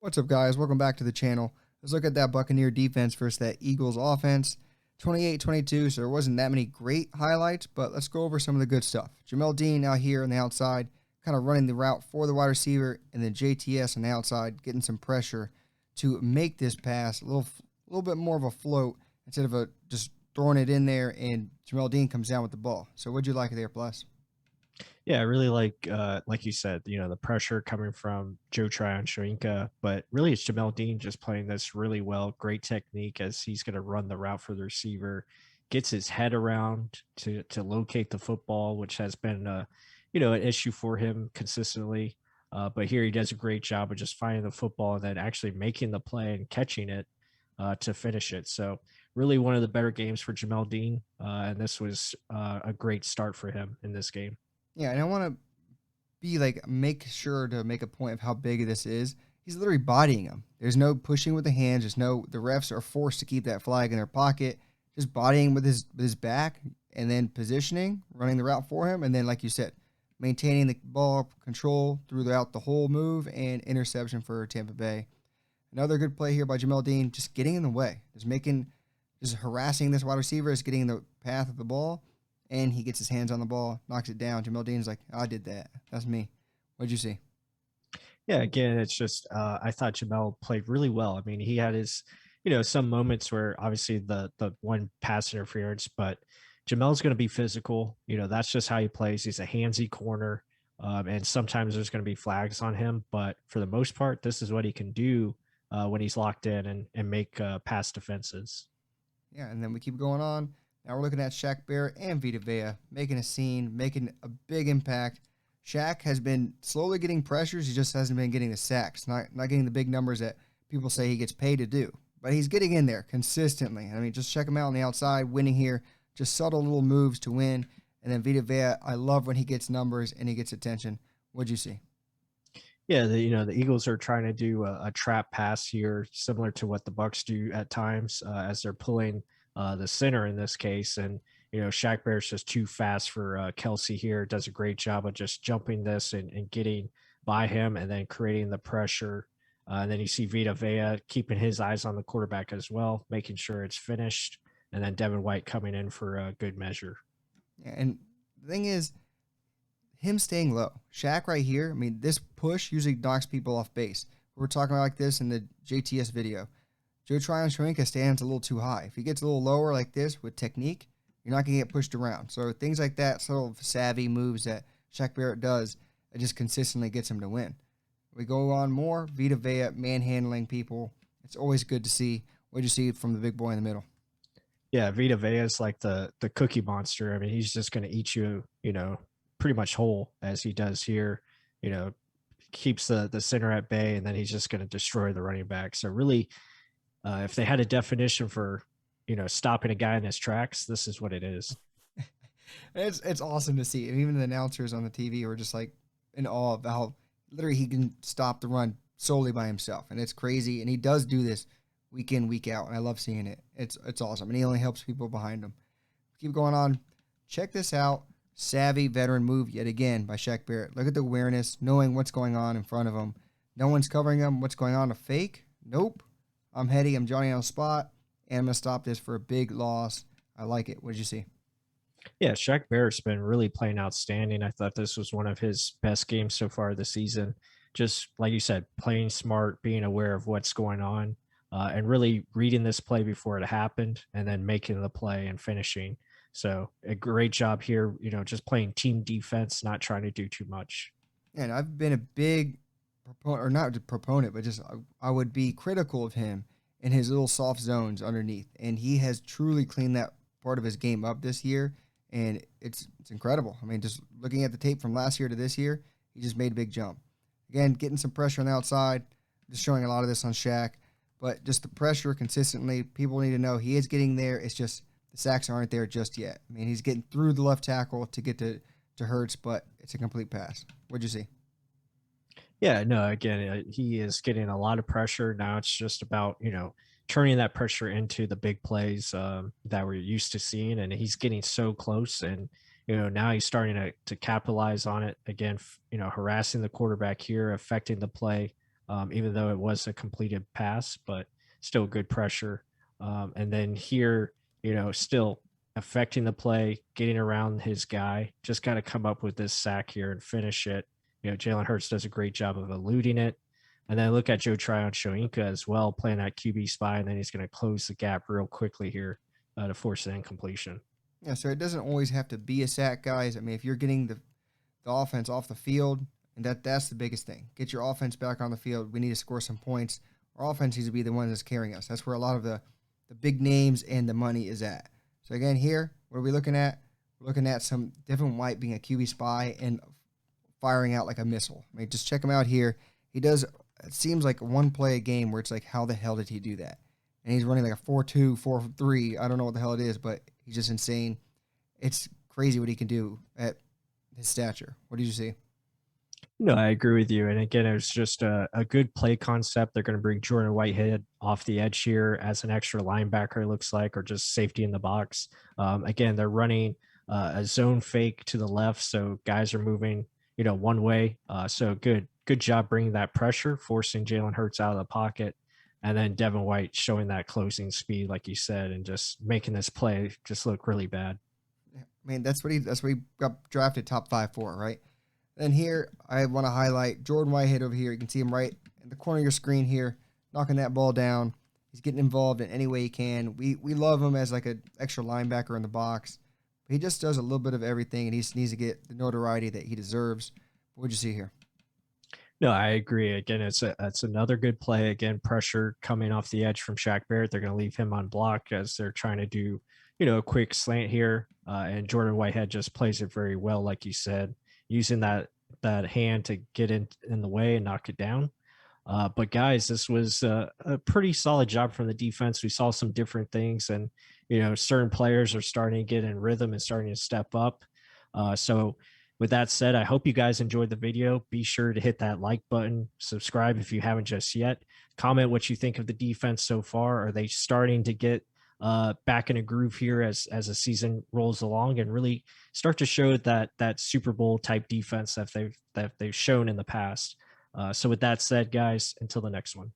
What's up, guys? Welcome back to the channel. Let's look at that Buccaneer defense versus that Eagles offense. 28-22, so there wasn't that many great highlights, but let's go over some of the good stuff. Jamel Dean out here on the outside, kind of running the route for the wide receiver, and then JTS on the outside, getting some pressure to make this pass a little bit more of a float instead of just throwing it in there, and Jamel Dean comes down with the ball. So what'd you like there, Plus? Yeah, I really like you said, the pressure coming from Joe Tryon Shoyinka, but really it's Jamel Dean just playing this really well. Great technique as he's going to run the route for the receiver, gets his head around to locate the football, which has been an issue for him consistently. But here he does a great job of just finding the football and then actually making the play and catching it to finish it. So really one of the better games for Jamel Dean, and this was a great start for him in this game. Yeah, and I want to make sure to make a point of how big this is. He's literally bodying him. There's no pushing with the hands. The refs are forced to keep that flag in their pocket, just bodying with his back and then positioning, running the route for him, and then like you said, maintaining the ball control throughout the whole move and interception for Tampa Bay. Another good play here by Jamel Dean, just getting in the way, just harassing this wide receiver, is getting in the path of the ball, and he gets his hands on the ball, knocks it down. Jamel Dean's like, I did that. That's me. What'd you see? Yeah, again, it's just I thought Jamel played really well. I mean, he had his some moments where obviously the one pass interference, but Jamel's going to be physical. That's just how he plays. He's a handsy corner, and sometimes there's going to be flags on him, but for the most part, this is what he can do when he's locked in and make pass defenses. Yeah, and then we keep going on. Now we're looking at Shaq Barrett and Vita Vea making a scene, making a big impact. Shaq has been slowly getting pressures. He just hasn't been getting the sacks, not getting the big numbers that people say he gets paid to do. But he's getting in there consistently. I mean, just check him out on the outside, winning here. Just subtle little moves to win. And then Vita Vea, I love when he gets numbers and he gets attention. What'd you see? Yeah, the Eagles are trying to do a trap pass here, similar to what the Bucs do at times, as they're pulling the center in this case. And Shaq Barrett's just too fast for Kelsey here. Does a great job of just jumping this and getting by him, and then creating the pressure. And then you see Vita Vea keeping his eyes on the quarterback as well, making sure it's finished, and then Devin White coming in for a good measure. Yeah, and the thing is, him staying low. Shaq right here, I mean, this push usually knocks people off base. We were talking about like this in the JTS video. Joe Tryon Shoyinka stands a little too high. If he gets a little lower like this with technique, you're not going to get pushed around. So things like that, sort of savvy moves that Shaq Barrett does, it just consistently gets him to win. We go on more. Vita Vea manhandling people. It's always good to see. What did you see from the big boy in the middle? Yeah, Vita Vea is like the Cookie Monster. I mean, he's just going to eat you, pretty much whole as he does here. You know, keeps the center at bay, and then he's just going to destroy the running back. So really, if they had a definition for stopping a guy in his tracks, this is what it is. It's awesome to see. And even the announcers on the TV were just like in awe of how literally he can stop the run solely by himself. And it's crazy. And he does do this week in, week out. And I love seeing it. It's awesome. And he only helps people behind him. Keep going on. Check this out. Savvy veteran move yet again by Shaq Barrett. Look at the awareness, knowing what's going on in front of him. No one's covering him. What's going on? A fake? Nope. I'm heady. I'm Johnny on the spot. And I'm going to stop this for a big loss. I like it. What did you see? Yeah, Shaq Barrett's been really playing outstanding. I thought this was one of his best games so far this season. Just like you said, playing smart, being aware of what's going on, and really reading this play before it happened, and then making the play and finishing. So a great job here. Just playing team defense, not trying to do too much. And I've been a big proponent, or not a proponent, but just I would be critical of him in his little soft zones underneath. And he has truly cleaned that part of his game up this year. And it's incredible. I mean, just looking at the tape from last year to this year, he just made a big jump. Again, getting some pressure on the outside, just showing a lot of this on Shaq. But just the pressure consistently, people need to know he is getting there. It's just the sacks aren't there just yet. I mean, he's getting through the left tackle to get to Hurts, but it's a complete pass. What'd you see? Yeah, no, again, he is getting a lot of pressure. Now it's just about, turning that pressure into the big plays that we're used to seeing. And he's getting so close. And, now he's starting to capitalize on it again, harassing the quarterback here, affecting the play. even though it was a completed pass, but still good pressure. And then here, still affecting the play, getting around his guy, just got to come up with this sack here and finish it. Jalen Hurts does a great job of eluding it. And then look at Joe Tryon Shoyinka as well, playing that QB spy, and then he's going to close the gap real quickly here to force an incompletion. Yeah, so it doesn't always have to be a sack, guys. I mean, if you're getting the offense off the field, and that's the biggest thing. Get your offense back on the field. We need to score some points. Our offense needs to be the one that's carrying us. That's where a lot of the big names and the money is at. So again, here, what are we looking at? We're looking at some Devin White being a QB spy and firing out like a missile. I mean, just check him out here. He does, it seems like one play a game where it's like, how the hell did he do that? And he's running like a 4.2, 4.3. I don't know what the hell it is, but he's just insane. It's crazy what he can do at his stature. What did you see? No, I agree with you. And again, it was just a good play concept. They're going to bring Jordan Whitehead off the edge here as an extra linebacker, it looks like, or just safety in the box. Again, they're running a zone fake to the left. So guys are moving, one way. So good job bringing that pressure, forcing Jalen Hurts out of the pocket. And then Devin White showing that closing speed, like you said, and just making this play just look really bad. I mean, that's what he got drafted top 5 for, right? Then here, I want to highlight Jordan Whitehead over here. You can see him right in the corner of your screen here, knocking that ball down. He's getting involved in any way he can. We love him as like an extra linebacker in the box. But he just does a little bit of everything, and he just needs to get the notoriety that he deserves. What'd you see here? No, I agree. Again, it's another good play. Again, pressure coming off the edge from Shaq Barrett. They're going to leave him on block as they're trying to do, a quick slant here. And Jordan Whitehead just plays it very well, like you said, using that hand to get in the way and knock it down. But guys, this was a pretty solid job from the defense. We saw some different things, and certain players are starting to get in rhythm and starting to step up. So with that said, I hope you guys enjoyed the video. Be sure to hit that like button, subscribe if you haven't just yet. Comment what you think of the defense so far. Are they starting to get back in a groove here as the season rolls along and really start to show that Super Bowl type defense that they've shown in the past? So with that said, guys, until the next one.